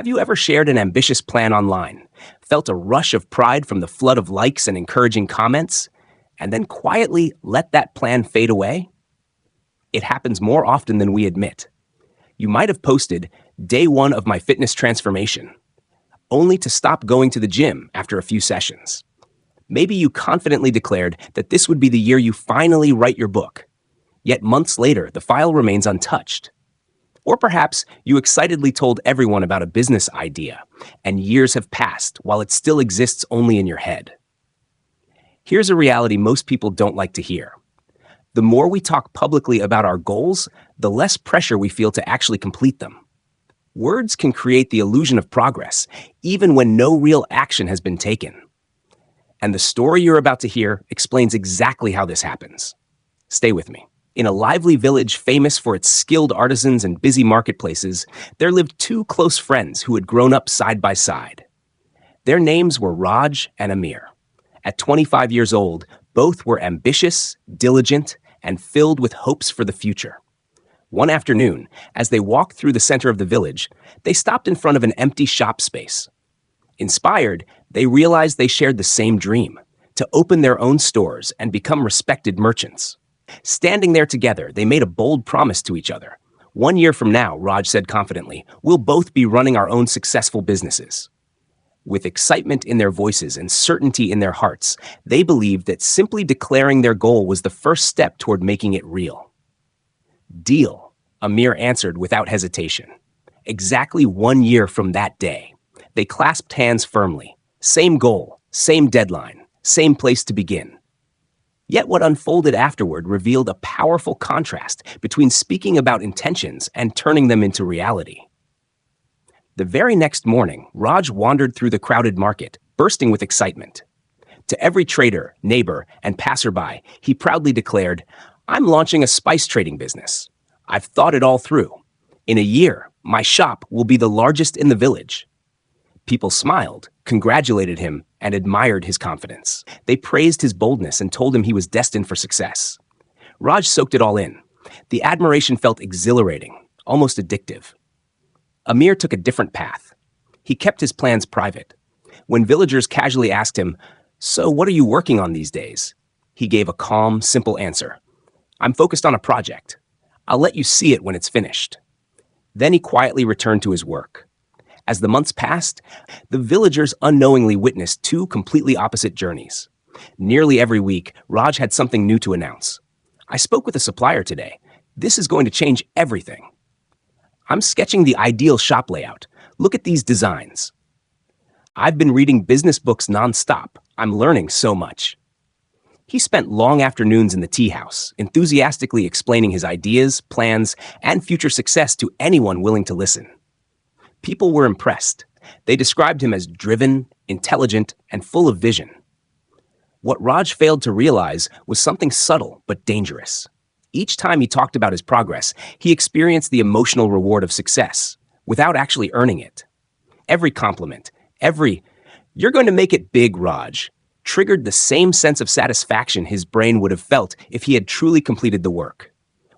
Have you ever shared an ambitious plan online, felt a rush of pride from the flood of likes and encouraging comments, and then quietly let that plan fade away? It happens more often than we admit. You might have posted, "Day one of my fitness transformation," only to stop going to the gym after a few sessions. Maybe you confidently declared that this would be the year you finally write your book, yet months later, the file remains untouched. Or perhaps you excitedly told everyone about a business idea, and years have passed while it still exists only in your head. Here's a reality most people don't like to hear. The more we talk publicly about our goals, the less pressure we feel to actually complete them. Words can create the illusion of progress, even when no real action has been taken. And the story you're about to hear explains exactly how this happens. Stay with me. In a lively village famous for its skilled artisans and busy marketplaces, there lived two close friends who had grown up side by side. Their names were Raj and Amir. At 25 years old, both were ambitious, diligent, and filled with hopes for the future. One afternoon, as they walked through the center of the village, they stopped in front of an empty shop space. Inspired, they realized they shared the same dream, to open their own stores and become respected merchants. Standing there together, they made a bold promise to each other. "1 year from now," Raj said confidently, "we'll both be running our own successful businesses." With excitement in their voices and certainty in their hearts, they believed that simply declaring their goal was the first step toward making it real. "Deal," Amir answered without hesitation. Exactly 1 year from that day, they clasped hands firmly. Same goal, same deadline, same place to begin. Yet what unfolded afterward revealed a powerful contrast between speaking about intentions and turning them into reality. The very next morning, Raj wandered through the crowded market, bursting with excitement. To every trader, neighbor, and passerby, he proudly declared, "I'm launching a spice trading business. I've thought it all through. In a year, my shop will be the largest in the village." People smiled, congratulated him, and admired his confidence. They praised his boldness and told him he was destined for success. Raj soaked it all in. The admiration felt exhilarating, almost addictive. Amir took a different path. He kept his plans private. When villagers casually asked him, "So what are you working on these days?" he gave a calm, simple answer. "I'm focused on a project. I'll let you see it when it's finished." Then he quietly returned to his work. As the months passed, the villagers unknowingly witnessed two completely opposite journeys. Nearly every week, Raj had something new to announce. "I spoke with a supplier today. This is going to change everything." "I'm sketching the ideal shop layout. Look at these designs." "I've been reading business books nonstop. I'm learning so much." He spent long afternoons in the tea house, enthusiastically explaining his ideas, plans, and future success to anyone willing to listen. People were impressed. They described him as driven, intelligent, and full of vision. What Raj failed to realize was something subtle but dangerous. Each time he talked about his progress, he experienced the emotional reward of success, without actually earning it. Every compliment, every "you're going to make it big, Raj," triggered the same sense of satisfaction his brain would have felt if he had truly completed the work.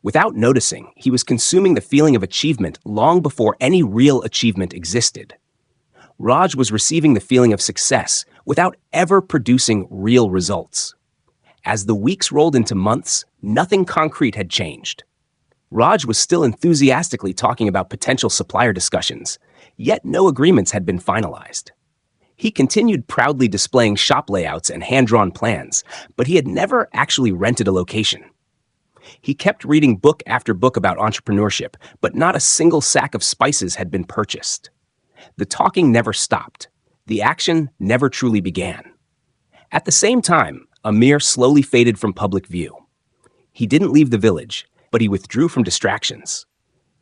Without noticing, he was consuming the feeling of achievement long before any real achievement existed. Raj was receiving the feeling of success without ever producing real results. As the weeks rolled into months, nothing concrete had changed. Raj was still enthusiastically talking about potential supplier discussions, yet no agreements had been finalized. He continued proudly displaying shop layouts and hand-drawn plans, but he had never actually rented a location. He kept reading book after book about entrepreneurship, but not a single sack of spices had been purchased. The talking never stopped. The action never truly began. At the same time, Amir slowly faded from public view. He didn't leave the village, but he withdrew from distractions.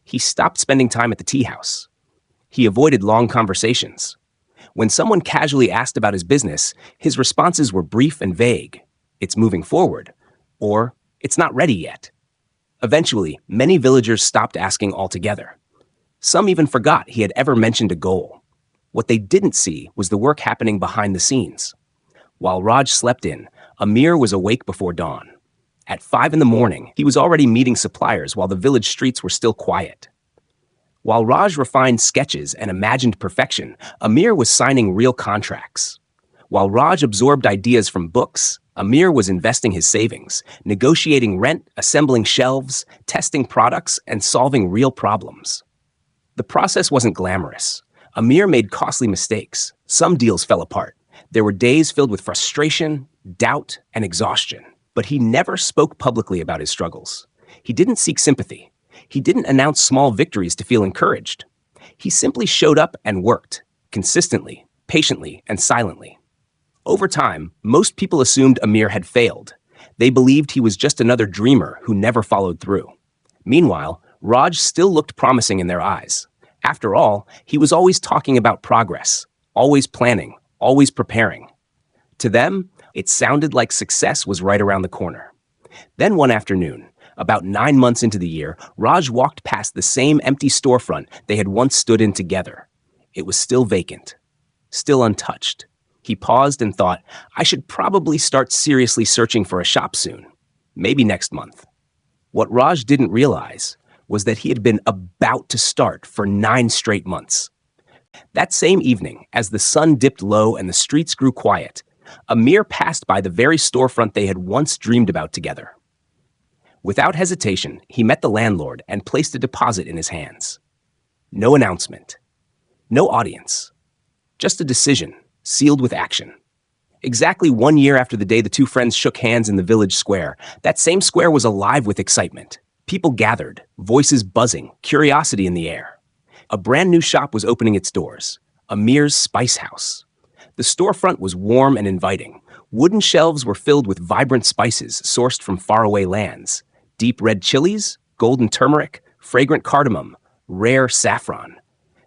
He stopped spending time at the tea house. He avoided long conversations. When someone casually asked about his business, his responses were brief and vague. "It's moving forward," or "It's not ready yet." Eventually, many villagers stopped asking altogether. Some even forgot he had ever mentioned a goal. What they didn't see was the work happening behind the scenes. While Raj slept in, Amir was awake before dawn. At 5 in the morning, he was already meeting suppliers while the village streets were still quiet. While Raj refined sketches and imagined perfection, Amir was signing real contracts. While Raj absorbed ideas from books, Amir was investing his savings, negotiating rent, assembling shelves, testing products, and solving real problems. The process wasn't glamorous. Amir made costly mistakes. Some deals fell apart. There were days filled with frustration, doubt, and exhaustion. But he never spoke publicly about his struggles. He didn't seek sympathy. He didn't announce small victories to feel encouraged. He simply showed up and worked, consistently, patiently, and silently. Over time, most people assumed Amir had failed. They believed he was just another dreamer who never followed through. Meanwhile, Raj still looked promising in their eyes. After all, he was always talking about progress, always planning, always preparing. To them, it sounded like success was right around the corner. Then one afternoon, about 9 months into the year, Raj walked past the same empty storefront they had once stood in together. It was still vacant, still untouched. He paused and thought, I should probably start seriously searching for a shop soon, maybe next month. What Raj didn't realize was that he had been about to start for 9 straight months. That same evening, as the sun dipped low and the streets grew quiet, Amir passed by the very storefront they had once dreamed about together. Without hesitation, he met the landlord and placed a deposit in his hands. No announcement, no audience, just a decision sealed with action. Exactly 1 year after the day the two friends shook hands in the village square, that same square was alive with excitement. People gathered, voices buzzing, curiosity in the air. A brand new shop was opening its doors, Amir's Spice House. The storefront was warm and inviting. Wooden shelves were filled with vibrant spices sourced from faraway lands. Deep red chilies, golden turmeric, fragrant cardamom, rare saffron.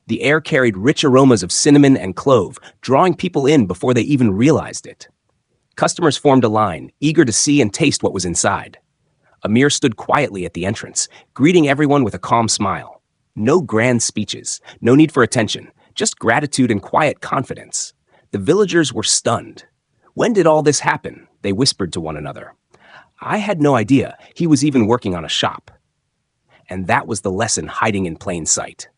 The air carried rich aromas of cinnamon and clove, drawing people in before they even realized it. Customers formed a line, eager to see and taste what was inside. Amir stood quietly at the entrance, greeting everyone with a calm smile. No grand speeches, no need for attention, just gratitude and quiet confidence. The villagers were stunned. When did all this happen? They whispered to one another. I had no idea he was even working on a shop. And that was the lesson hiding in plain sight.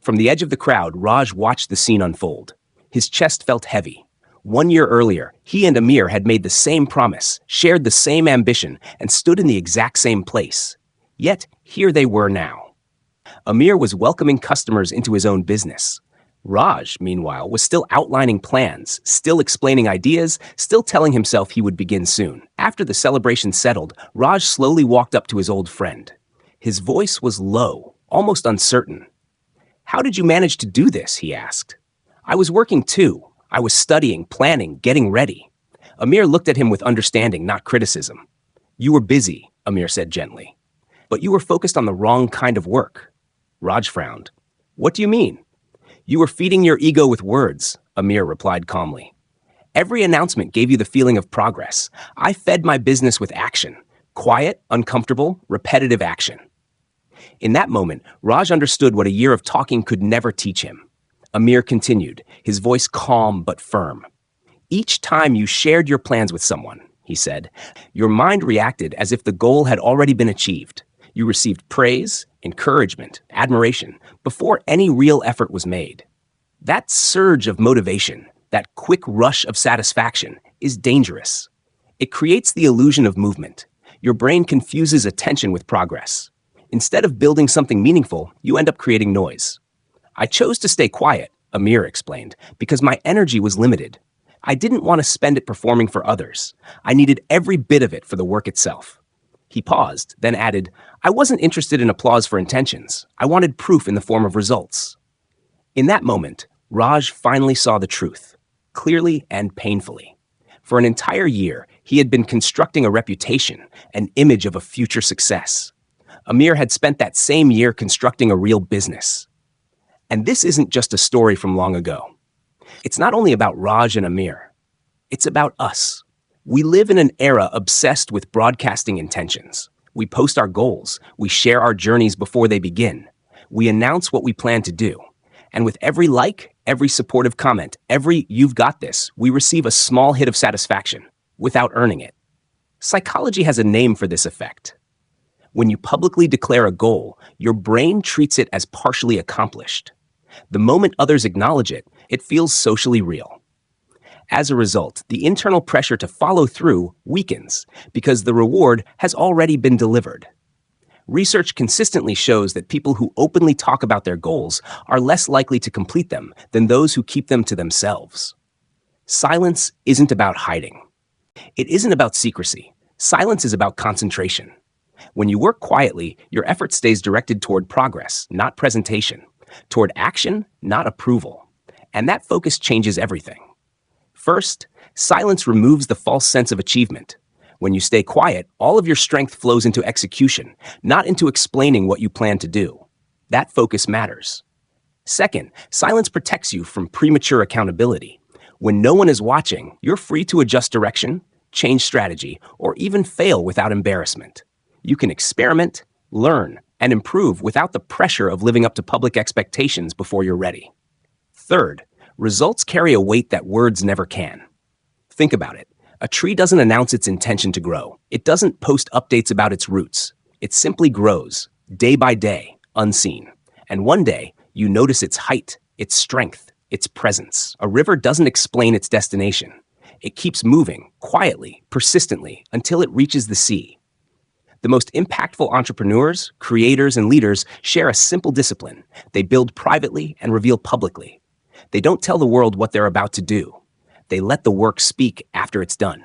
From the edge of the crowd, Raj watched the scene unfold. His chest felt heavy. 1 year earlier, he and Amir had made the same promise, shared the same ambition, and stood in the exact same place. Yet, here they were now. Amir was welcoming customers into his own business. Raj, meanwhile, was still outlining plans, still explaining ideas, still telling himself he would begin soon. After the celebration settled, Raj slowly walked up to his old friend. His voice was low, almost uncertain. How did you manage to do this? He asked. I was working too. I was studying, planning, getting ready. Amir looked at him with understanding, not criticism. You were busy, Amir said gently. But you were focused on the wrong kind of work. Raj frowned. What do you mean? You were feeding your ego with words, Amir replied calmly. Every announcement gave you the feeling of progress. I fed my business with action. Quiet, uncomfortable, repetitive action. In that moment, Raj understood what a year of talking could never teach him. Amir continued, his voice calm but firm. Each time you shared your plans with someone, he said, your mind reacted as if the goal had already been achieved. You received praise, encouragement, admiration, before any real effort was made. That surge of motivation, that quick rush of satisfaction, is dangerous. It creates the illusion of movement. Your brain confuses attention with progress. Instead of building something meaningful, you end up creating noise. I chose to stay quiet, Amir explained, because my energy was limited. I didn't want to spend it performing for others. I needed every bit of it for the work itself. He paused, then added, I wasn't interested in applause for intentions. I wanted proof in the form of results. In that moment, Raj finally saw the truth, clearly and painfully. For an entire year, he had been constructing a reputation, an image of a future success. Amir had spent that same year constructing a real business. And this isn't just a story from long ago. It's not only about Raj and Amir. It's about us. We live in an era obsessed with broadcasting intentions. We post our goals. We share our journeys before they begin. We announce what we plan to do. And with every like, every supportive comment, every "you've got this," we receive a small hit of satisfaction without earning it. Psychology has a name for this effect. When you publicly declare a goal, your brain treats it as partially accomplished. The moment others acknowledge it, it feels socially real. As a result, the internal pressure to follow through weakens because the reward has already been delivered. Research consistently shows that people who openly talk about their goals are less likely to complete them than those who keep them to themselves. Silence isn't about hiding. It isn't about secrecy. Silence is about concentration. When you work quietly, your effort stays directed toward progress, not presentation, toward action, not approval. And that focus changes everything. First, silence removes the false sense of achievement. When you stay quiet, all of your strength flows into execution, not into explaining what you plan to do. That focus matters. Second, silence protects you from premature accountability. When no one is watching, you're free to adjust direction, change strategy, or even fail without embarrassment. You can experiment, learn, and improve without the pressure of living up to public expectations before you're ready. Third, results carry a weight that words never can. Think about it. A tree doesn't announce its intention to grow. It doesn't post updates about its roots. It simply grows, day by day, unseen. And one day, you notice its height, its strength, its presence. A river doesn't explain its destination. It keeps moving, quietly, persistently, until it reaches the sea. The most impactful entrepreneurs, creators, and leaders share a simple discipline. They build privately and reveal publicly. They don't tell the world what they're about to do. They let the work speak after it's done.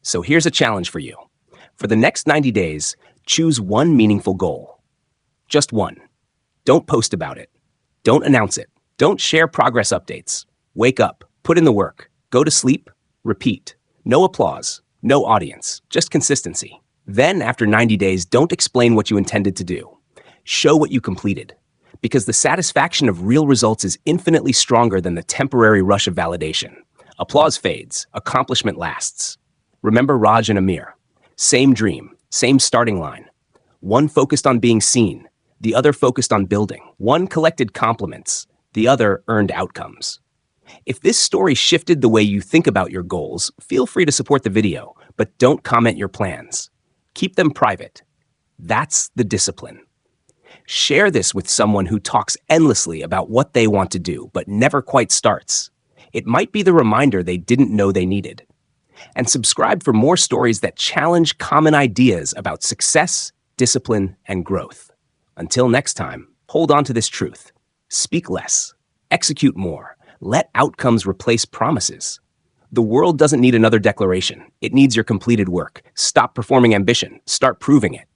So here's a challenge for you. For the next 90 days, choose one meaningful goal. Just one. Don't post about it. Don't announce it. Don't share progress updates. Wake up, put in the work, go to sleep, repeat. No applause, no audience, just consistency. Then, after 90 days, don't explain what you intended to do. Show what you completed. Because the satisfaction of real results is infinitely stronger than the temporary rush of validation. Applause fades, accomplishment lasts. Remember Raj and Amir. Same dream, same starting line. One focused on being seen, the other focused on building. One collected compliments, the other earned outcomes. If this story shifted the way you think about your goals, feel free to support the video, but don't comment your plans. Keep them private. That's the discipline. Share this with someone who talks endlessly about what they want to do, but never quite starts. It might be the reminder they didn't know they needed. And subscribe for more stories that challenge common ideas about success, discipline, and growth. Until next time, hold on to this truth. Speak less. Execute more. Let outcomes replace promises. The world doesn't need another declaration. It needs your completed work. Stop performing ambition. Start proving it.